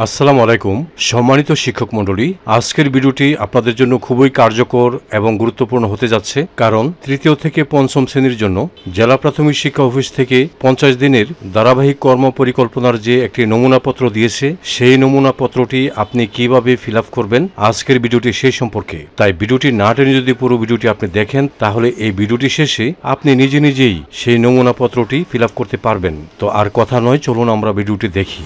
আসসালামু আলাইকুম সম্মানিত শিক্ষক মণ্ডলী, আজকের ভিডিওটি আপনাদের জন্য খুবই কার্যকর এবং গুরুত্বপূর্ণ হতে যাচ্ছে। কারণ তৃতীয় থেকে পঞ্চম শ্রেণীর জন্য জেলা প্রাথমিক শিক্ষা অফিস থেকে 50 দিনের ধারাবাহিক কর্ম পরিকল্পনার যে একটি নমুনাপত্র দিয়েছে, সেই নমুনাপত্রটি আপনি কিভাবে ফিল আপ করবেন, আজকের ভিডিওটি সেই সম্পর্কে। তাই ভিডিওটি না টেনে যদি পুরো ভিডিওটি আপনি দেখেন, তাহলে এই ভিডিওটি শেষে আপনি নিজে নিজেই সেই নমুনাপত্রটি ফিল আপ করতে পারবেন। তো আর কথা নয়, চলুন আমরা ভিডিওটি দেখি।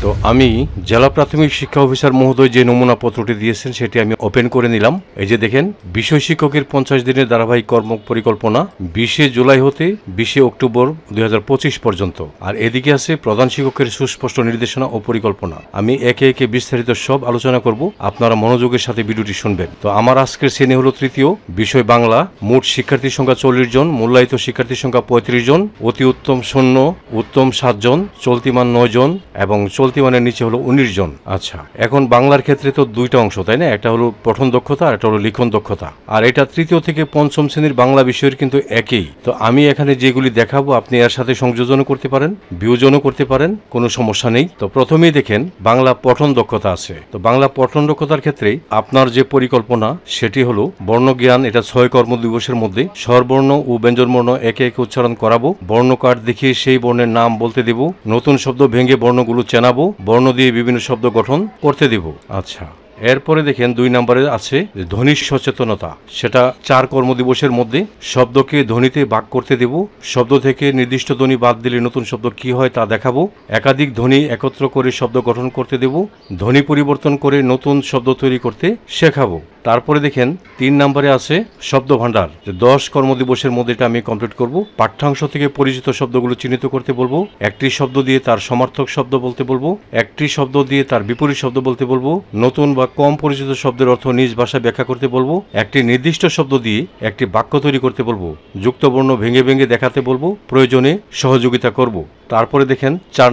তো আমি জেলা প্রাথমিক শিক্ষা অফিসার মহোদয় যে নমুনাপত্রটি দিয়েছেন সেটি আমি ওপেন করে নিলাম। এই যে দেখেন, বিষয় শিক্ষকের 50 দিনের ধারাবাহিক কর্ম পরিকল্পনা 20 জুলাই হতে 20 অক্টোবর 2025 পর্যন্ত। আর এদিকে আছে প্রধান শিক্ষকের সুস্পষ্ট নির্দেশনা ও পরিকল্পনা। আমি একে একে বিস্তারিত সব আলোচনা করব, আপনারা মনোযোগের সাথে ভিডিওটি শুনবেন। তো আমার আজকের শ্রেণী হলো তৃতীয়, বিষয় বাংলা। মোট শিক্ষার্থীর সংখ্যা 40 জন, মূল্যায়িত শিক্ষার্থীর সংখ্যা 35 জন, অতি উত্তম 0, উত্তম 7 জন, চলতিমান 9 জন এবং চলতিমানের নিচে হলো 19 জন। আচ্ছা, এখন বাংলার ক্ষেত্রে তো দুইটা অংশ, তাই না? একটা হলো পঠন দক্ষতা আর একটা হলো লিখন দক্ষতা। আর এটা তৃতীয় থেকে পঞ্চম শ্রেণীর বাংলা বিষয়ের কিন্তু একই। তো আমি এখানে যেগুলি দেখাবো আপনি এর সাথে সংযোজনও করতে পারেন, বিয়োজনও করতে পারেন, কোনো সমস্যা নেই। তো প্রথমেই দেখেন বাংলা পঠন দক্ষতা আছে। তো বাংলা পঠন দক্ষতার ক্ষেত্রে আপনার যে পরিকল্পনা সেটি হলো বর্ণজ্ঞান। এটা 6 কর্মদিবসের মধ্যে স্বরবর্ণ ও ব্যঞ্জনবর্ণ একে একে উচ্চারণ করাবো, বর্ণ কার্ড দেখিয়ে সেই বর্ণের নাম বলতে দেব, নতুন শব্দ ভেঙে বর্ণগুলো চেনাবো, বর্ণ দিয়ে বিভিন্ন শব্দ গঠন করতে দেব। আচ্ছা, এরপরে দেখেন 2 নম্বরে আছে ধ্বনি সচেতনতা। সেটা 4 কর্মদিবসের মধ্যে শব্দকে ধ্বনিতে ভাগ করতে দেব, শব্দ থেকে নির্দিষ্ট ধ্বনি বাদ দিলে নতুন শব্দ কি হয় তা দেখাবো, একাধিক ধ্বনি একত্র করে শব্দ গঠন করতে দেব, ধ্বনি পরিবর্তন করে নতুন শব্দ তৈরি করতে শেখাবো। তারপরে দেখেন 3 নম্বরে আছে শব্দ ভাণ্ডার। 10 কর্মদিবসের মধ্যে এটা আমি কমপ্লিট করব। পাঠ্যাংশ থেকে পরিচিত শব্দগুলো চিহ্নিত করতে বলবো, একটি শব্দ দিয়ে তার সমার্থক শব্দ বলতে বলবো, একটি শব্দ দিয়ে তার বিপরীত শব্দ বলতে বলবো, নতুন বা কম পরিচিত শব্দের অর্থ নিজ ভাষায় ব্যাখ্যা করতে বলবো, একটি নির্দিষ্ট শব্দ দিয়ে একটি বাক্য তৈরি করতে বলবো, যুক্তবর্ণ ভেঙে ভেঙে দেখাতে বলবো, প্রয়োজনে সহযোগিতা করব। তারপরে দেখেন 4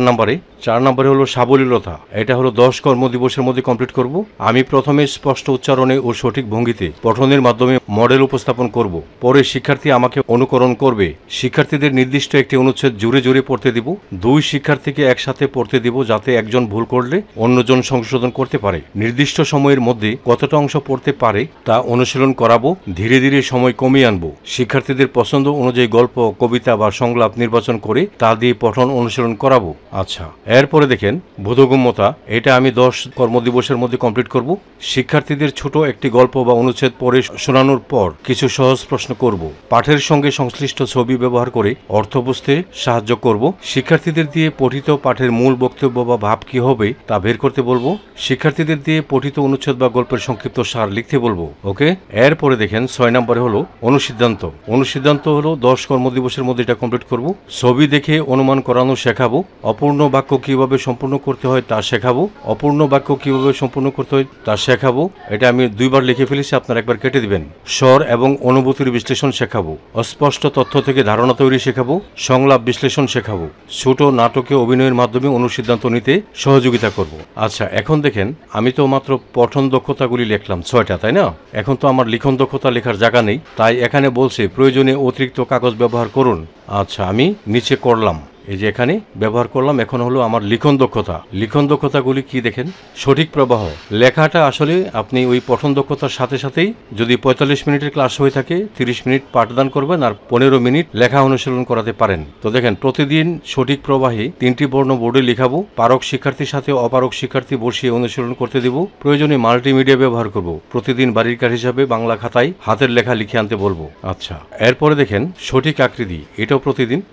নম্বরে হলো সাবলীলতা। এটা হলো 10 কর্মদিবসের মধ্যে কমপ্লিট করব। আমি প্রথমে স্পষ্ট উচ্চারণে ও সঠিক ভঙ্গিতে পঠনের মাধ্যমে মডেল উপস্থাপন করব, পরে শিক্ষার্থী আমাকে অনুকরণ করবে। শিক্ষার্থীদের নির্দিষ্ট একটি অনুচ্ছেদ জুড়ে জুড়ে পড়তে দিব, 2 শিক্ষার্থীকে একসাথে পড়তে দিব যাতে একজন ভুল করলে অন্যজন সংশোধন করতে পারে। নির্দিষ্ট সময়ের মধ্যে কতটা অংশ পড়তে পারে তা অনুশীলন করাবো, ধীরে ধীরে সময় কমিয়ে আনবো। শিক্ষার্থীদের পছন্দ অনুযায়ী গল্প, কবিতা বা সংলাপ নির্বাচন করে তা দিয়ে পঠন অনুশীলন করাবো। আচ্ছা, এরপরে দেখেন বোধগম্যতা। এটা আমি 10 কর্মদিবসের মধ্যে কমপ্লিট করব। শিক্ষার্থীদের ছোট একটি গল্প বা অনুচ্ছেদ পড়ে শোনানোর পর কিছু সহজ প্রশ্ন করব, পাঠের সঙ্গে সংশ্লিষ্ট ছবি ব্যবহার করে অর্থ বুঝতে সাহায্য করব। শিক্ষার্থীদের দিয়ে পঠিত পাঠের মূল বক্তব্য বা ভাব কি হবে তা বের করতে বলবো। শিক্ষার্থীদের দিয়ে পঠিত অনুচ্ছেদ বা গল্পের সংক্ষিপ্ত সার লিখতে বলবো। ওকে, এরপরে দেখেন 6 নম্বরে হলো অনুসিদ্ধান্ত হলো 10 কর্মদিবসের মধ্যে এটা কমপ্লিট করব। ছবি দেখে অনুমান করানো শেখাবো, অপূর্ণ বাক্য কিভাবে সম্পূর্ণ করতে হয় তা শেখাবো, এটা আমি 2 বার লিখে ফেলেছি, আপনারা একবার কেটে দিবেন। স্বর এবং অনুভূতির বিশ্লেষণ শেখাবো, অস্পষ্ট তথ্য থেকে ধারণা তৈরি শেখাবো, সংলাপ বিশ্লেষণ শেখাবো, ছোট নাটকে অভিনয়ের মাধ্যমে অনুসিদ্ধান্ত নিতে সহযোগিতা করব। আচ্ছা, এখন দেখেন আমি তো মাত্র পঠন দক্ষতাগুলি লিখলাম 6টা, তাই না? এখন তো আমার লিখন দক্ষতা লেখার জায়গা নেই, তাই এখানে বলছে প্রয়োজনে অতিরিক্ত কাগজ ব্যবহার করুন। আচ্ছা, আমি নিচে করলাম, এই যে এখানে ব্যবহার করলাম। এখন হলো আমার লিখন দক্ষতাগুলি কি দেখেন, সঠিক প্রবাহ। লেখাটা আসলে আপনি ওই পঠন দক্ষতার সাথে সাথেই যদি 45 মিনিটের ক্লাস হয়ে থাকে 30 মিনিট পাঠদান করবেন আর 15 মিনিট লেখা অনুশীলন করাতে পারেন। তো দেখেন, প্রতিদিন সঠিক প্রবাহে 3টি বর্ণ বোর্ডে লিখাবো, পারক শিক্ষার্থীর সাথে অপারক শিক্ষার্থী বসিয়ে অনুশীলন করতে দেব, প্রয়োজনে মাল্টিমিডিয়া ব্যবহার করব। প্রতিদিন বাড়ির কাজ হিসাবে বাংলা খাতায় হাতের লেখা লিখে আনতে বলবো। আচ্ছা, এরপরে দেখেন সঠিক আকৃতি। এটাও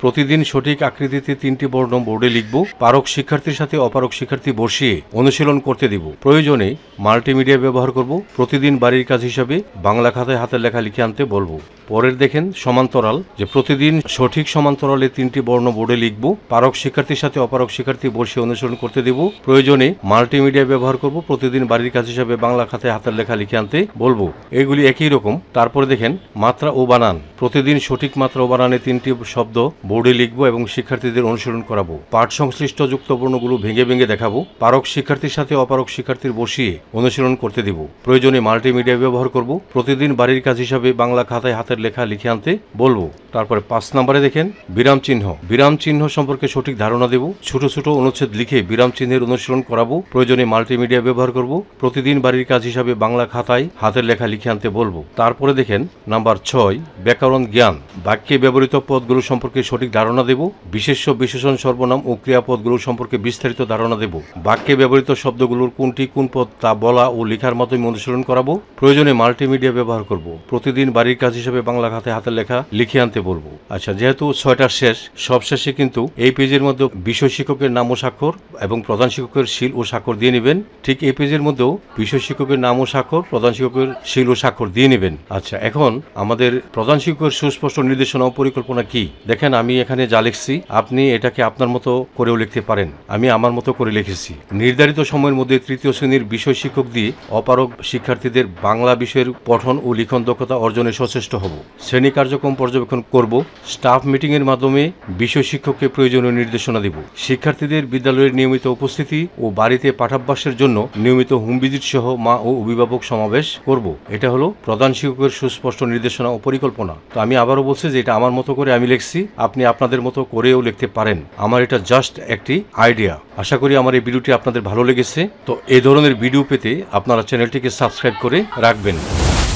প্রতিদিন সঠিক আকৃতিতে 3টি বর্ণ বোর্ডে লিখব, পারক শিক্ষার্থীর সাথে অপারক শিক্ষার্থী বসিয়ে অনুশীলন করতে দিব, প্রয়োজনে মাল্টিমিডিয়া ব্যবহার করব। প্রতিদিন বাড়ির কাজ হিসাবে বাংলা খাতায় হাতের লেখা লিখে আনতে বলবো। পরের দেখেন সমান্তরাল, যে প্রতিদিন সঠিক সমান্তরালে 3টি বর্ণ বোর্ডে লিখব, পারক শিক্ষার্থীর সাথে অপারক শিক্ষার্থী বসিয়ে অনুসরণ করতে দেব, প্রয়োজনে মাল্টিমিডিয়া ব্যবহার করব। প্রতিদিন বাড়ির কাজ হিসাবে বাংলা খাতায় হাতের লেখা লিখে আনতে বলবো। এগুলি একই রকম। তারপরে দেখেন মাত্রা ও বানান, প্রতিদিন সঠিক মাত্রা ও বানানে 3টি শব্দ বোর্ডে লিখব এবং শিক্ষার্থী শিক্ষার্থীদের অনুশীলন করাবো। পাঠ সংশ্লিষ্ট যুক্তবর্ণগুলো ভেঙে ভেঙে দেখাবো। পারক শিক্ষার্থীর সাথে অপারক শিক্ষার্থীর বসিয়ে অনুশীলন করতে দেব। প্রয়োজনে মাল্টিমিডিয়া ব্যবহার করব। প্রতিদিন বাড়ির কাজ হিসাবে বাংলা খাতায় হাতের লেখা লিখে আনতে বলবো। তারপরে 5 নম্বরে দেখেন বিরাম চিহ্ন। বিরাম চিহ্ন সম্পর্কে সঠিক ধারণা দেব। ছোট ছোট অনুচ্ছেদ লিখে বিরাম চিহ্নের অনুশীলন করাবো। প্রয়োজনে মাল্টিমিডিয়া ব্যবহার করব। প্রতিদিন বাড়ির কাজ হিসাবে বাংলা খাতায় হাতের লেখা লিখে আনতে বলবো। তারপরে দেখেন নাম্বার 6 ব্যাকরণ জ্ঞান। বাক্যে ব্যবহৃত পদগুলো সম্পর্কে সঠিক ধারণা দেব। বিশেষ্য বিশেষণ সর্বনাম ও ক্রিয়াপদগুলো সম্পর্কে বিস্তারিত ধারণা দেব। বাক্যে ব্যবহৃত শব্দগুলোর কোনটি কোন পদ তা বলা ও লেখার মাধ্যমে অনুশীলন করাবো। প্রয়োজনে মাল্টিমিডিয়া ব্যবহার করব। প্রতিদিন বাড়ির কাজ হিসেবে বাংলা খাতায় হাতের লেখা লিখে আনতে বলবো। আচ্ছা, যেহেতু 6টা শেষ, সবশেষে কিন্তু এই পেজের মধ্যে বিষয় শিক্ষকের নাম ও স্বাক্ষর এবং প্রধান শিক্ষকের সিল ও স্বাক্ষর দিয়ে নেবেন। ঠিক এই পেজের মধ্যেও বিষয় শিক্ষকের নাম ও স্বাক্ষর, প্রধান শিক্ষকের সিল ও স্বাক্ষর দিয়ে নেবেন। আচ্ছা, এখন আমাদের প্রধান শিক্ষকের সুস্পষ্ট নির্দেশনা ও পরিকল্পনা কি দেখেন। আমি এখানে যা লিখছি আপনি এটাকে আপনার মতো করেও লিখতে পারেন। আমি আমার মতো করে লিখেছি। নির্ধারিত সময়ের মধ্যে তৃতীয় শ্রেণীর বিষয় শিক্ষক দিয়ে অপারগ শিক্ষার্থীদের বাংলা বিষয়ের পঠন ও লিখন দক্ষতা অর্জনে সচেষ্ট হব। শ্রেণী কার্যক্রম পর্যবেক্ষণ করব। স্টাফ মিটিং এর মাধ্যমে বিষয় শিক্ষককে প্রয়োজনীয় নির্দেশনা দিব। শিক্ষার্থীদের বিদ্যালয়ের নিয়মিত উপস্থিতি ও বাড়িতে পাঠাভ্যাসের জন্য নিয়মিত হোম ভিজিট সহ মা ও অভিভাবক সমাবেশ করব। এটা হলো প্রধান শিক্ষকের সুস্পষ্ট নির্দেশনা ও পরিকল্পনা। তো আমি আবারও বলছি যে এটা আমার মতো করে আমি লিখছি, আপনি আপনাদের মতো করেও লিখতে পারেন। আমার এটা জাস্ট একটি আইডিয়া। আশা করি আমার এই ভিডিওটি আপনাদের ভালো লেগেছে। তো এই ধরনের ভিডিও পেতে আপনারা চ্যানেলটিকে সাবস্ক্রাইব করে রাখবেন।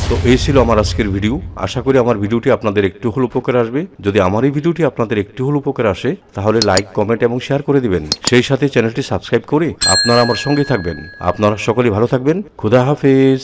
তো এই ছিল আমার আজকের ভিডিও। আশা করি আমার ভিডিওটি আপনাদের একটু হলেও উপকার আসবে। যদি আমার এই ভিডিওটি আপনাদের একটু হলেও উপকার আসে তাহলে লাইক, কমেন্ট এবং শেয়ার করে দিবেন। সেই সাথে চ্যানেলটি সাবস্ক্রাইব করে আপনারা আমার সঙ্গে থাকবেন। আপনারা সকলেই ভালো থাকবেন। খোদা হাফেজ।